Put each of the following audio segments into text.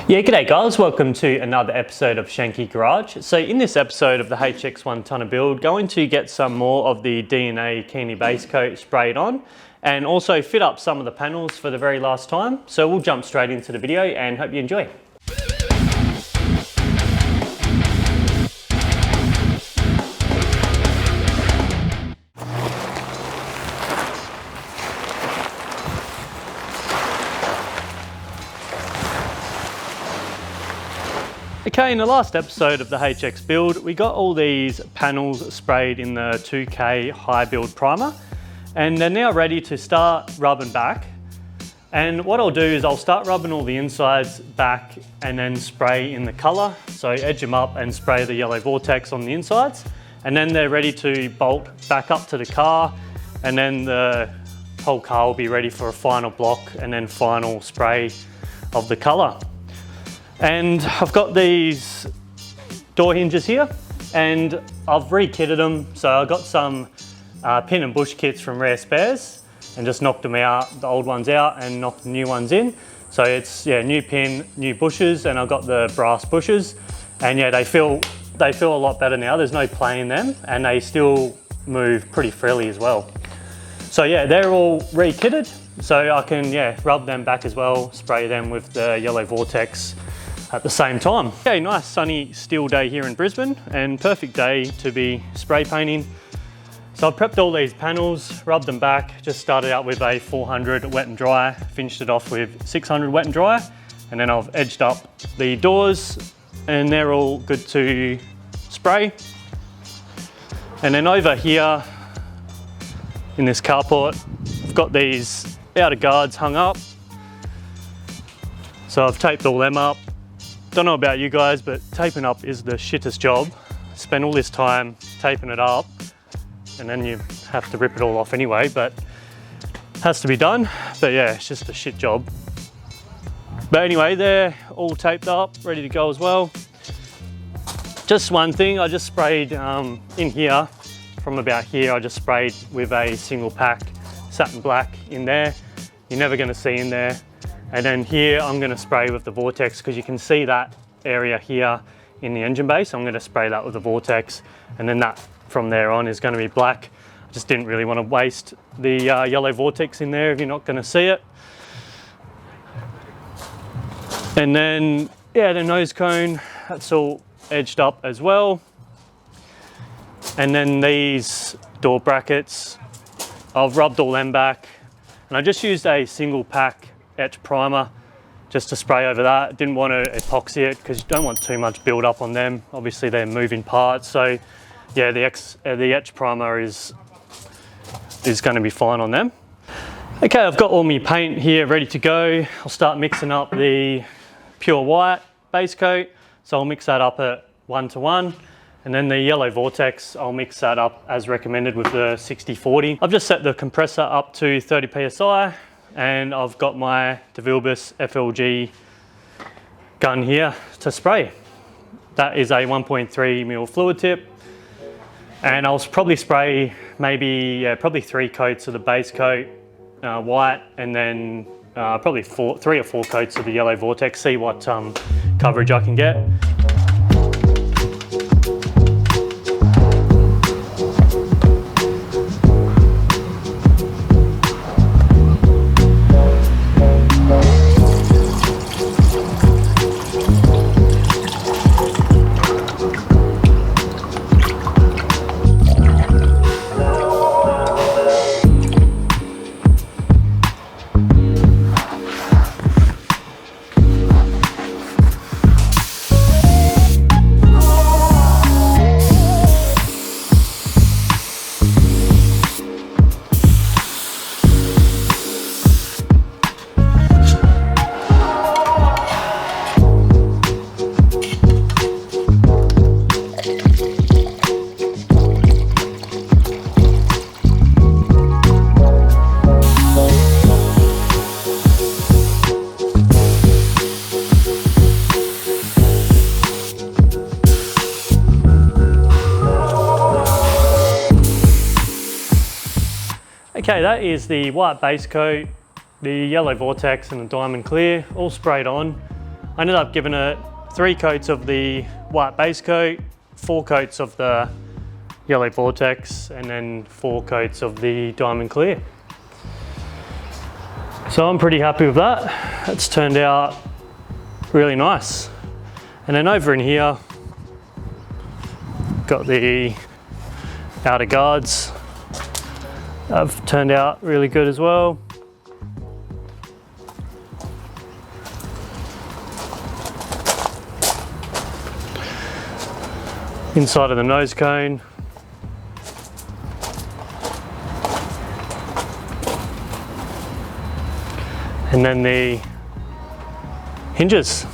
Yeah, g'day guys, welcome to another episode of Shenke Garage. So in this episode of the HX1 tonner build, going to get some more of the DNA Keeney base coat sprayed on and also fit up some of the panels for the very last time. So we'll jump straight into the video and hope you enjoy. Okay, in the last episode of the HX build, we got all these panels sprayed in the 2K high build primer, and they're now ready to start rubbing back. And what I'll do is I'll start rubbing all the insides back and then spray in the color. So edge them up and spray the yellow Vortex on the insides. And then they're ready to bolt back up to the car. And then the whole car will be ready for a final block and then final spray of the color. And I've got these door hinges here and I've re-kitted them. So I got some pin and bush kits from Rare Spares and just knocked them out, the old ones out and knocked the new ones in. So it's new pin, new bushes, and I've got the brass bushes. And yeah, they feel a lot better now. There's no play in them and they still move pretty freely as well. So yeah, they're all re-kitted. So I can rub them back as well, spray them with the yellow Vortex at the same time. Okay, nice sunny still day here in Brisbane and perfect day to be spray painting. So I prepped all these panels, rubbed them back, just started out with a 400 wet and dry, finished it off with 600 wet and dry, and then I've edged up the doors and they're all good to spray. And then over here in this carport, I've got these outer guards hung up. So I've taped all them up. Don't know about you guys, but taping up is the shittest job. Spend all this time taping it up and then you have to rip it all off anyway, but it has to be done. But yeah, it's just a shit job. But anyway, they're all taped up, ready to go as well. Just one thing, I just sprayed in here, from about here, I just sprayed with a single pack satin black in there. You're never gonna see in there. And then here I'm going to spray with the Vortex because you can see that area here in the engine bay. So I'm going to spray that with the Vortex, and then that from there on is going to be black. I just didn't really want to waste the yellow Vortex in there if you're not going to see it. And then the nose cone, that's all edged up as well. And then these door brackets, I've rubbed all them back, and I just used a single pack etch primer just to spray over that. Didn't want to epoxy it because you don't want too much build up on them. Obviously they're moving parts, so yeah, the etch primer is going to be fine on them. Okay, I've got all my paint here ready to go. I'll start mixing up the pure white base coat, so I'll mix that up at 1:1, and then the yellow Vortex, I'll mix that up as recommended with the 60/40. I've just set the compressor up to 30 psi. And I've got my Devilbiss FLG gun here to spray. That is a 1.3mm fluid tip. And I'll probably spray probably 3 coats of the base coat white, and then probably 3 or 4 coats of the yellow Vortex, see what coverage I can get. Okay, that is the white base coat, the yellow Vortex and the diamond clear all sprayed on. I ended up giving it 3 coats of the white base coat, 4 coats of the yellow Vortex, and then 4 coats of the diamond clear. So I'm pretty happy with that. It's turned out really nice. And then over in here, got the outer guards. Have turned out really good as well. Inside of the nose cone. And then the hinges.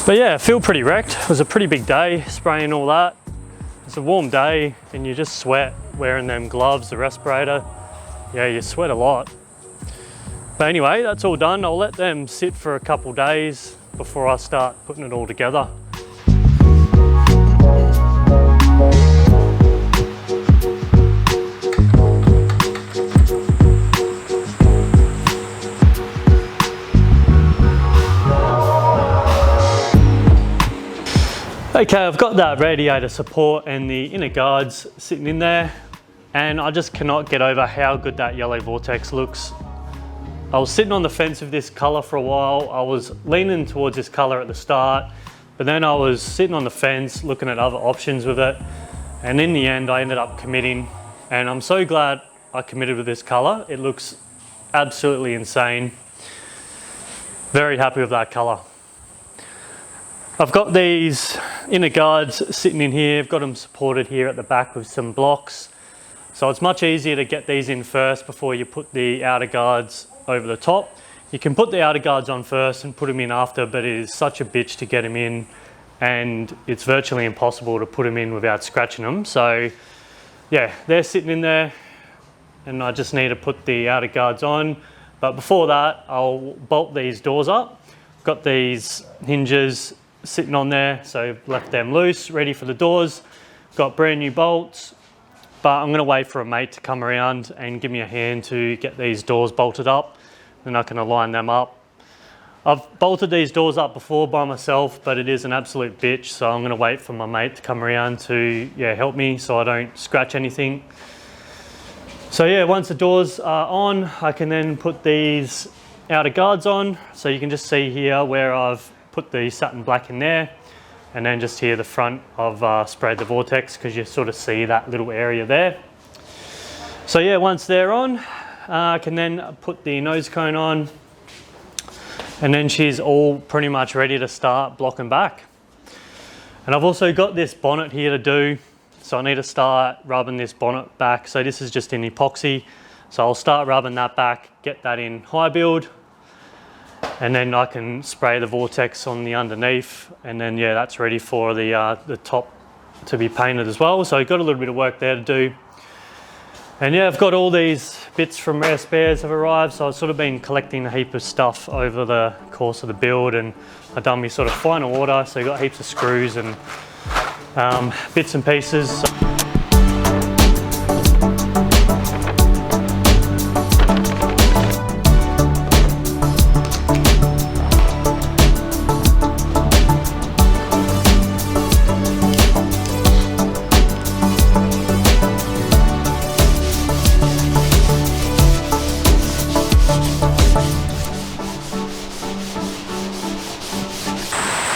But yeah, I feel pretty wrecked. It was a pretty big day, spraying all that. It's a warm day and you just sweat wearing them gloves, the respirator. Yeah, you sweat a lot. But anyway, that's all done. I'll let them sit for a couple days before I start putting it all together. Okay, I've got that radiator support and the inner guards sitting in there, and I just cannot get over how good that yellow Vortex looks. I was sitting on the fence with this color for a while. I was leaning towards this color at the start, but then I was sitting on the fence looking at other options with it, and in the end I ended up committing, and I'm so glad I committed with this color. It looks absolutely insane. Very happy with that color. I've got these inner guards sitting in here. I've got them supported here at the back with some blocks. So it's much easier to get these in first before you put the outer guards over the top. You can put the outer guards on first and put them in after, but it is such a bitch to get them in, and it's virtually impossible to put them in without scratching them. So yeah, they're sitting in there and I just need to put the outer guards on. But before that, I'll bolt these doors up. Got these hinges sitting on there, so left them loose, ready for the doors. Got brand new bolts, but I'm gonna wait for a mate to come around and give me a hand to get these doors bolted up. Then I can align them up. I've bolted these doors up before by myself, but it is an absolute bitch, so I'm gonna wait for my mate to come around to help me so I don't scratch anything. So yeah, once the doors are on, I can then put these outer guards on. So you can just see here where I've put the satin black in there, and then just here the front I've sprayed the Vortex, because you sort of see that little area there. So yeah, once they're on, I can then put the nose cone on, and then she's all pretty much ready to start blocking back. And I've also got this bonnet here to do, so I need to start rubbing this bonnet back. So this is just in epoxy, so I'll start rubbing that back, get that in high build, and then I can spray the Vortex on the underneath, and then yeah, that's ready for the top to be painted as well. So I've got a little bit of work there to do. And yeah, I've got all these bits from Rare Spares have arrived, so I've sort of been collecting a heap of stuff over the course of the build, and I've done my sort of final order, so I've got heaps of screws and bits and pieces.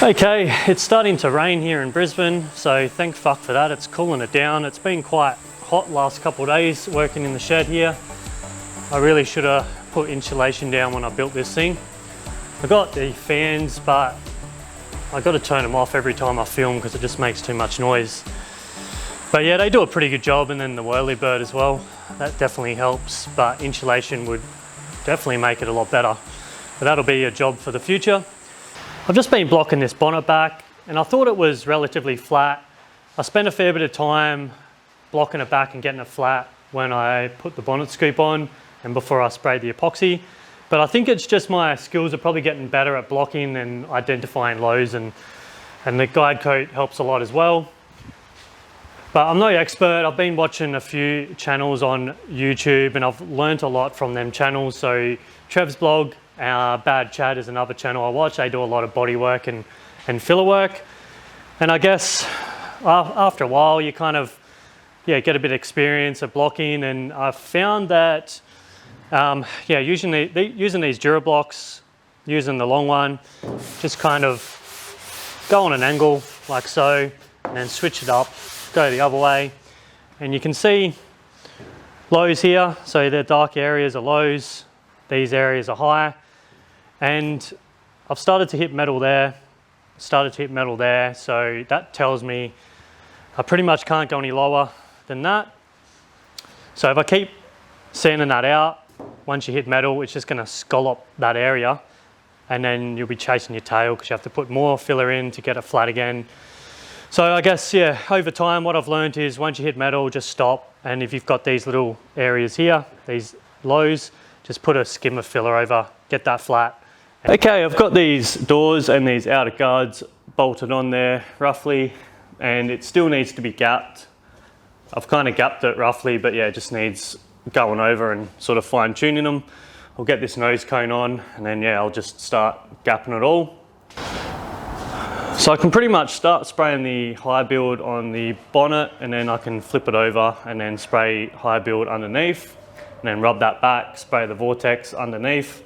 Okay, it's starting to rain here in Brisbane, so thank fuck for that. It's cooling it down. It's been quite hot last couple of days working in the shed here. I really should have put insulation down when I built this thing. I got the fans, but I got to turn them off every time I film because it just makes too much noise. But yeah, they do a pretty good job, and then the whirlybird as well. That definitely helps, but insulation would definitely make it a lot better. But that'll be a job for the future. I've just been blocking this bonnet back, and I thought it was relatively flat. I spent a fair bit of time blocking it back and getting it flat when I put the bonnet scoop on and before I sprayed the epoxy. But I think it's just my skills are probably getting better at blocking and identifying lows, and the guide coat helps a lot as well. But I'm no expert. I've been watching a few channels on YouTube and I've learnt a lot from them channels. So Trev's blog, Bad Chad is another channel I watch. They do a lot of body work and filler work. And I guess after a while you kind of get a bit of experience at blocking, and I've found that using these DuraBlocks, using the long one, just kind of go on an angle like so, and then switch it up, go the other way, and you can see lows here. So the dark areas are lows, these areas are high, and I've started to hit metal there, so that tells me I pretty much can't go any lower than that. So if I keep sanding that out, once you hit metal, it's just going to scallop that area, and then you'll be chasing your tail because you have to put more filler in to get it flat again. So I guess, over time what I've learned is once you hit metal, just stop, and if you've got these little areas here, these lows, just put a skim of filler over, get that flat. Okay, I've got these doors and these outer guards bolted on there roughly, and it still needs to be gapped. I've kind of gapped it roughly, but yeah, it just needs going over and sort of fine tuning them. I'll get this nose cone on, and then I'll just start gapping it all. So I can pretty much start spraying the high build on the bonnet, and then I can flip it over and then spray high build underneath, and then rub that back, spray the Vortex underneath.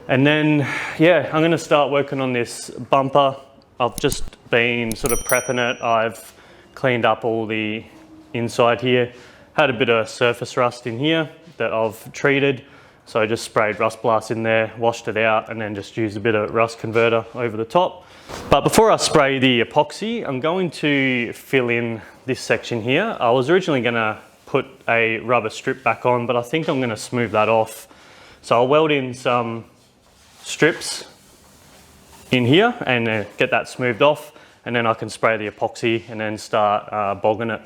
And then, I'm gonna start working on this bumper. I've just been sort of prepping it. I've cleaned up all the inside here. Had a bit of surface rust in here that I've treated. So I just sprayed rust blast in there, washed it out, and then just used a bit of rust converter over the top. But before I spray the epoxy, I'm going to fill in this section here. I was originally gonna put a rubber strip back on, but I think I'm gonna smooth that off. So I'll weld in some strips in here and get that smoothed off, and then I can spray the epoxy and then start bogging it.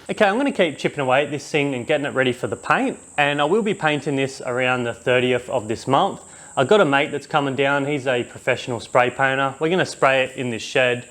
Okay, I'm going to keep chipping away at this thing and getting it ready for the paint, and I will be painting this around the 30th of this month. I've got a mate that's coming down. He's a professional spray painter. We're going to spray it in this shed,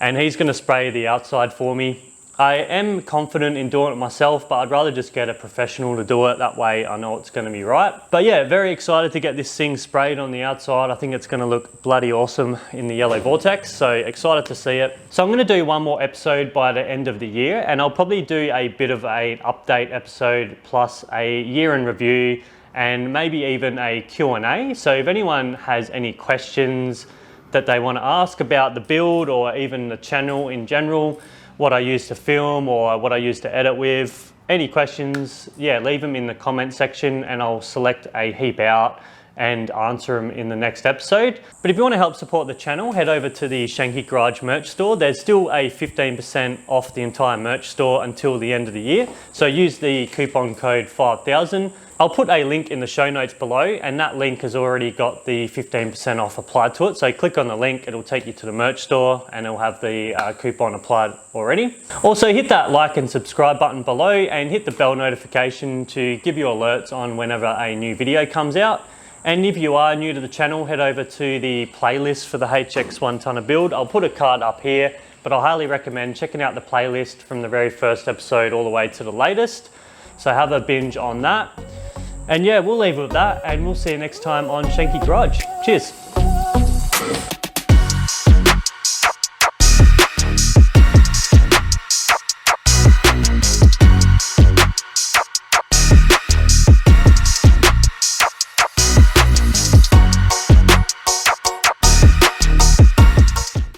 and he's going to spray the outside for me. I am confident in doing it myself, but I'd rather just get a professional to do it. That way I know it's going to be right. But yeah, very excited to get this thing sprayed on the outside. I think it's going to look bloody awesome in the yellow Vortex, so excited to see it. So I'm going to do one more episode by the end of the year, and I'll probably do a bit of an update episode plus a year in review and maybe even a Q&A. So if anyone has any questions that they want to ask about the build or even the channel in general, what I use to film or what I use to edit with, any questions, leave them in the comment section and I'll select a heap out and answer them in the next episode. But if you want to help support the channel, head over to the Shenke Garage merch store. There's still a 15% off the entire merch store until the end of the year. So use the coupon code 5000. I'll put a link in the show notes below, and that link has already got the 15% off applied to it. So click on the link, it'll take you to the merch store and it'll have the coupon applied already. Also hit that like and subscribe button below and hit the bell notification to give you alerts on whenever a new video comes out. And if you are new to the channel, head over to the playlist for the HX 1-tonner build. I'll put a card up here, but I highly recommend checking out the playlist from the very first episode all the way to the latest. So have a binge on that. And we'll leave it with that, and we'll see you next time on Shenke Garage. Cheers.